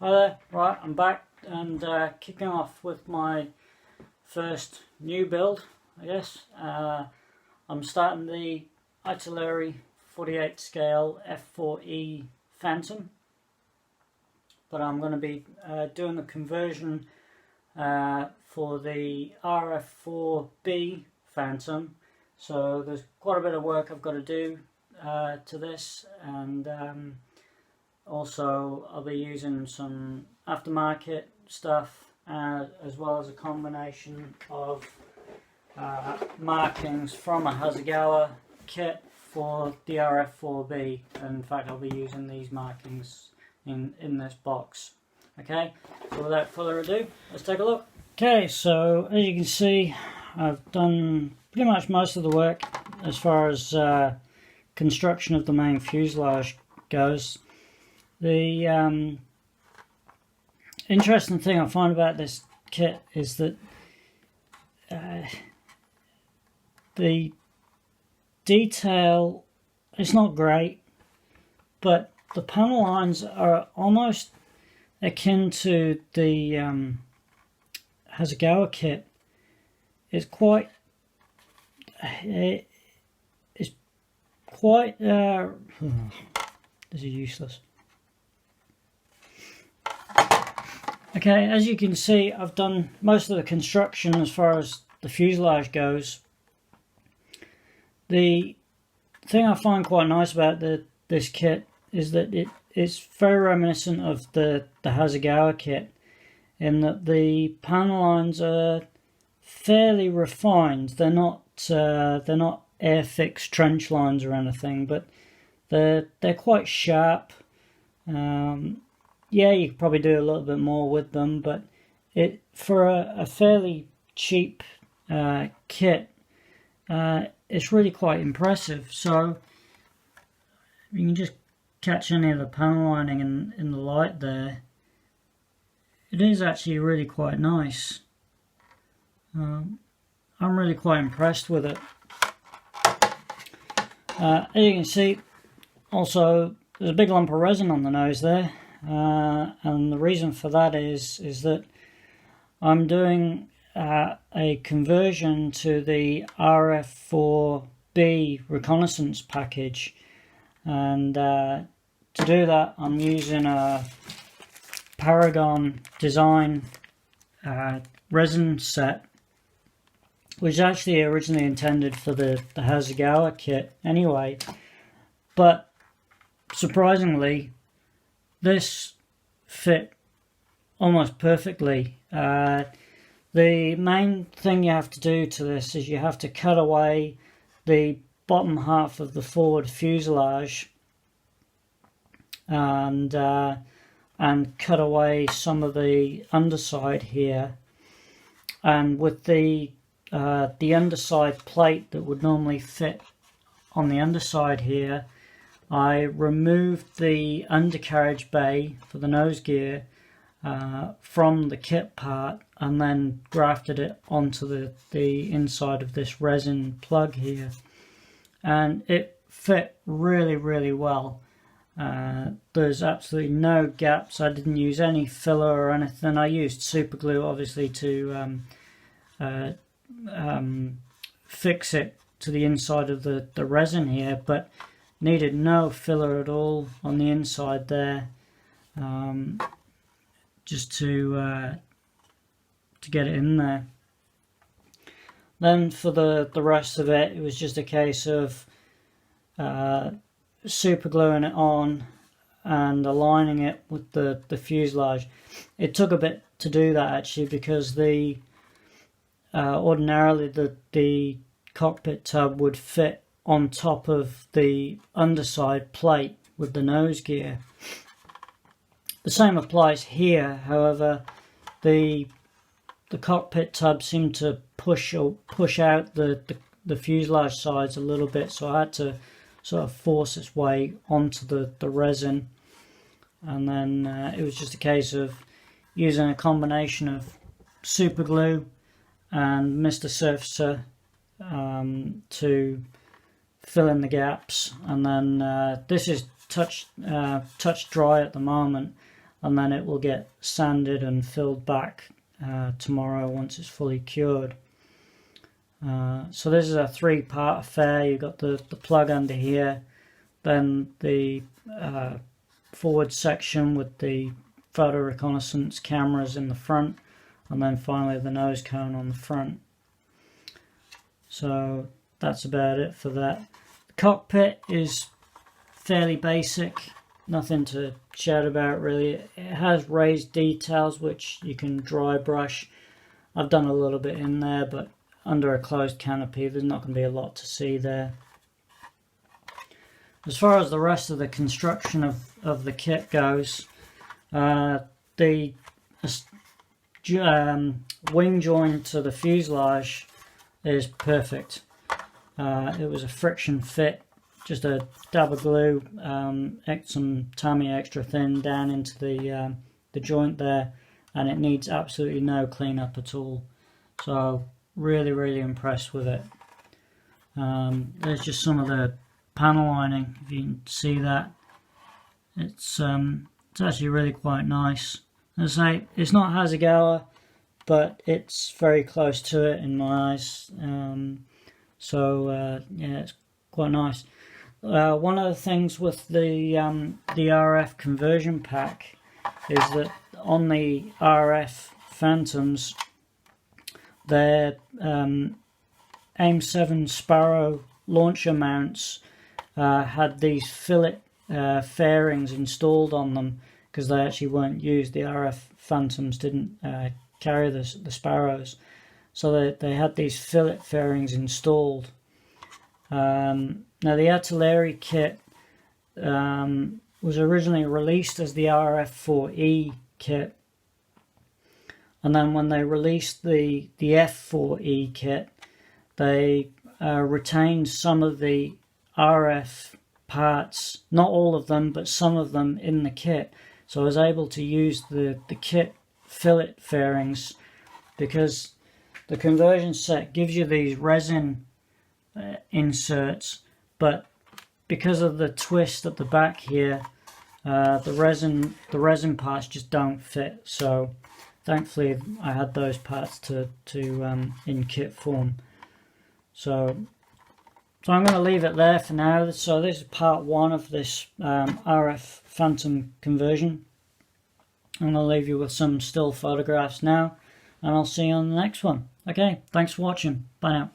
Hi there, right, I'm back and kicking off with my first new build, I guess. I'm starting the Italeri 48 scale F4E Phantom, but I'm going to be doing the conversion for the RF-4B Phantom, so there's quite a bit of work I've got to do to this, and also I'll be using some aftermarket stuff as well as a combination of markings from a Hasegawa kit for the RF-4B. In fact, I'll be using these markings in this box. Okay, so without further ado, let's take a look. Okay, so as you can see, I've done pretty much most of the work as far as construction of the main fuselage goes. The interesting thing I find about this kit is that the detail is not great, but the panel lines are almost akin to the Hasegawa kit. It's quite this is useless. Okay, as you can see, I've done most of the construction as far as the fuselage goes. The thing I find quite nice about this kit is that it's very reminiscent of the Hasegawa kit, in that the panel lines are fairly refined. They're not air fixed trench lines or anything, but they're quite sharp. Yeah, you could probably do a little bit more with them, but for a fairly cheap kit, it's really quite impressive. So you can just catch any of the panel lining in the light there. It is actually really quite nice. I'm really quite impressed with it. As you can see, also there's a big lump of resin on the nose there. And the reason for that is that I'm doing a conversion to the RF-4B reconnaissance package, and to do that I'm using a Paragon Design resin set, which is actually originally intended for the Hasegawa kit anyway, but surprisingly this fit almost perfectly. The main thing you have to do to this is you have to cut away the bottom half of the forward fuselage and cut away some of the underside here. And with the underside plate that would normally fit on the underside here, I removed the undercarriage bay for the nose gear from the kit part, and then grafted it onto the inside of this resin plug here, and it fit really well. There's absolutely no gaps. I didn't use any filler or anything. I used super glue obviously to fix it to the inside of the resin here, but needed no filler at all on the inside there, just to get it in there. Then for the rest of it, it was just a case of super gluing it on and aligning it with the fuselage. It took a bit to do that actually, because ordinarily the cockpit tub would fit on top of the underside plate with the nose gear. The same applies here, however, the cockpit tub seemed to push out the fuselage sides a little bit, so I had to sort of force its way onto the resin, and then it was just a case of using a combination of super glue and Mr. Surfacer to fill in the gaps. And then this is touch dry at the moment. and then it will get sanded and filled back tomorrow once it's fully cured. So this is a three-part affair. You've got the plug under here, then the forward section with the photo reconnaissance cameras in the front, and then finally the nose cone on the front. So that's about it for that. The cockpit is fairly basic, nothing to shout about really. It has raised details which you can dry brush. I've done a little bit in there, but under a closed canopy there's not going to be a lot to see there. As far as the rest of the construction of the kit goes, the wing joint to the fuselage is perfect. It was a friction fit, just a dab of glue, some Tamiya extra thin down into the joint there, and it needs absolutely no cleanup at all. So really impressed with it. There's just some of the panel lining, if you can see that. It's actually really quite nice. As I say, it's not Hasegawa, but it's very close to it in my eyes. Yeah, it's quite nice. One of the things with the RF conversion pack is that on the RF Phantoms, their AIM-7 Sparrow launcher mounts had these fillet fairings installed on them because they actually weren't used. The RF Phantoms didn't carry the Sparrows, so they had these fillet fairings installed. Now the Italeri kit was originally released as the RF-4E kit, and then when they released the F4E kit, they retained some of the RF parts, not all of them, but some of them in the kit. So I was able to use the kit fillet fairings because the conversion set gives you these resin inserts, but because of the twist at the back here, the resin parts just don't fit. So thankfully I had those parts to in kit form. So I'm going to leave it there for now. So this is part one of this RF Phantom conversion. I'm going to leave you with some still photographs now, and I'll see you on the next one. Okay, thanks for watching. Bye now.